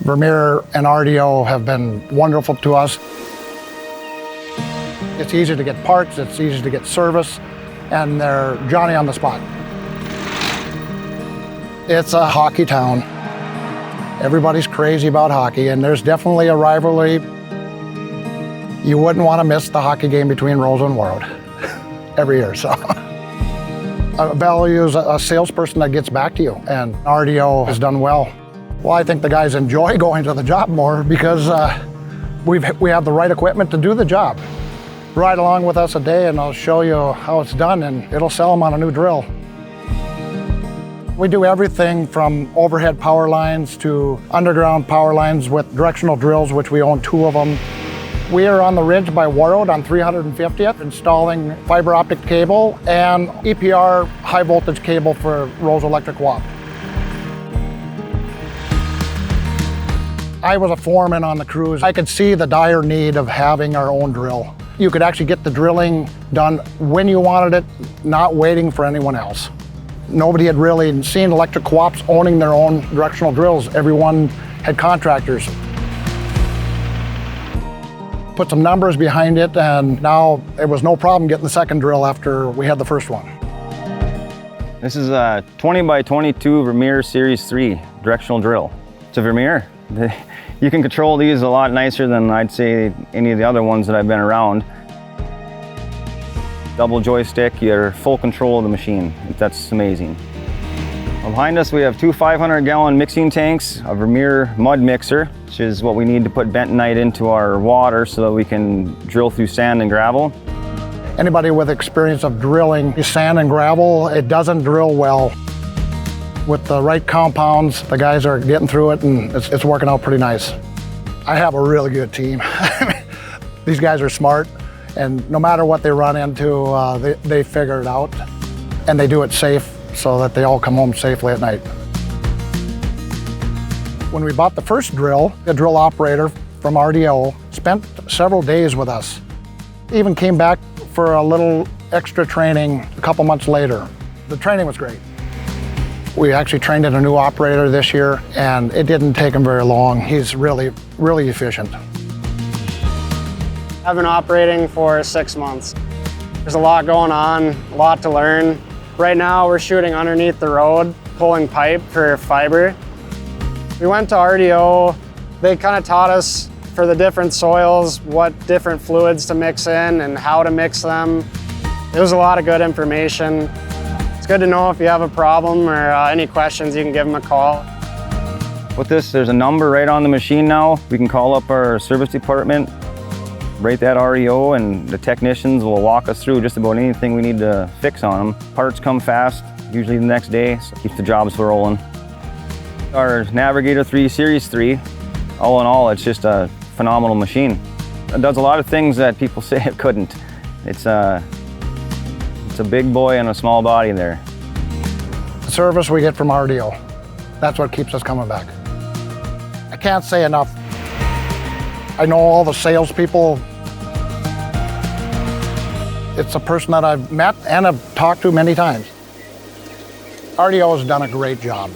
Vermeer and RDO have been wonderful to us. It's easy to get parts, it's easy to get service, and they're Johnny on the spot. It's a hockey town. Everybody's crazy about hockey, and there's definitely a rivalry. You wouldn't want to miss the hockey game between Roseau and Warroad every year. So I value a salesperson that gets back to you, and RDO has done well. Well, I think the guys enjoy going to the job more because we have the right equipment to do the job. Ride along with us a day and I'll show you how it's done, and it'll sell them on a new drill. We do everything from overhead power lines to underground power lines with directional drills, which we own 2 of them. We are on the ridge by Warroad on 350th, installing fiber optic cable and EPR high voltage cable for Roseau Electric Cooperative. I was a foreman on the crews. I could see the dire need of having our own drill. You could actually get the drilling done when you wanted it, not waiting for anyone else. Nobody had really seen electric co-ops owning their own directional drills. Everyone had contractors. Put some numbers behind it, and now it was no problem getting the second drill after we had the first one. This is a 20 by 22 Vermeer Series 3 directional drill. It's a Vermeer. You can control these a lot nicer than I'd say any of the other ones that I've been around. Double joystick, you're full control of the machine. That's amazing. Behind us we have 2 500-gallon mixing tanks, a Vermeer mud mixer, which is what we need to put bentonite into our water so that we can drill through sand and gravel. Anybody with experience of drilling sand and gravel, it doesn't drill well. With the right compounds, the guys are getting through it, and it's working out pretty nice. I have a really good team. These guys are smart, and no matter what they run into, they figure it out, and they do it safe so that they all come home safely at night. When we bought the first drill, the drill operator from RDO spent several days with us. Even came back for a little extra training a couple months later. The training was great. We actually trained in a new operator this year, and it didn't take him very long. He's really, really efficient. I've been operating for 6 months. There's a lot going on, a lot to learn. Right now we're shooting underneath the road, pulling pipe for fiber. We went to RDO. They kind of taught us for the different soils, what different fluids to mix in and how to mix them. It was a lot of good information. It's good to know if you have a problem or any questions, you can give them a call. With this, there's a number right on the machine now. We can call up our service department, rate that RDO, and the technicians will walk us through just about anything we need to fix on them. Parts come fast, usually the next day, so keeps the jobs rolling. Our Navigator 3 Series 3, all in all, it's just a phenomenal machine. It does a lot of things that people say it couldn't. It's a big boy and a small body there. The service we get from RDO, that's what keeps us coming back. I can't say enough. I know all the salespeople. It's a person that I've met and have talked to many times. RDO has done a great job.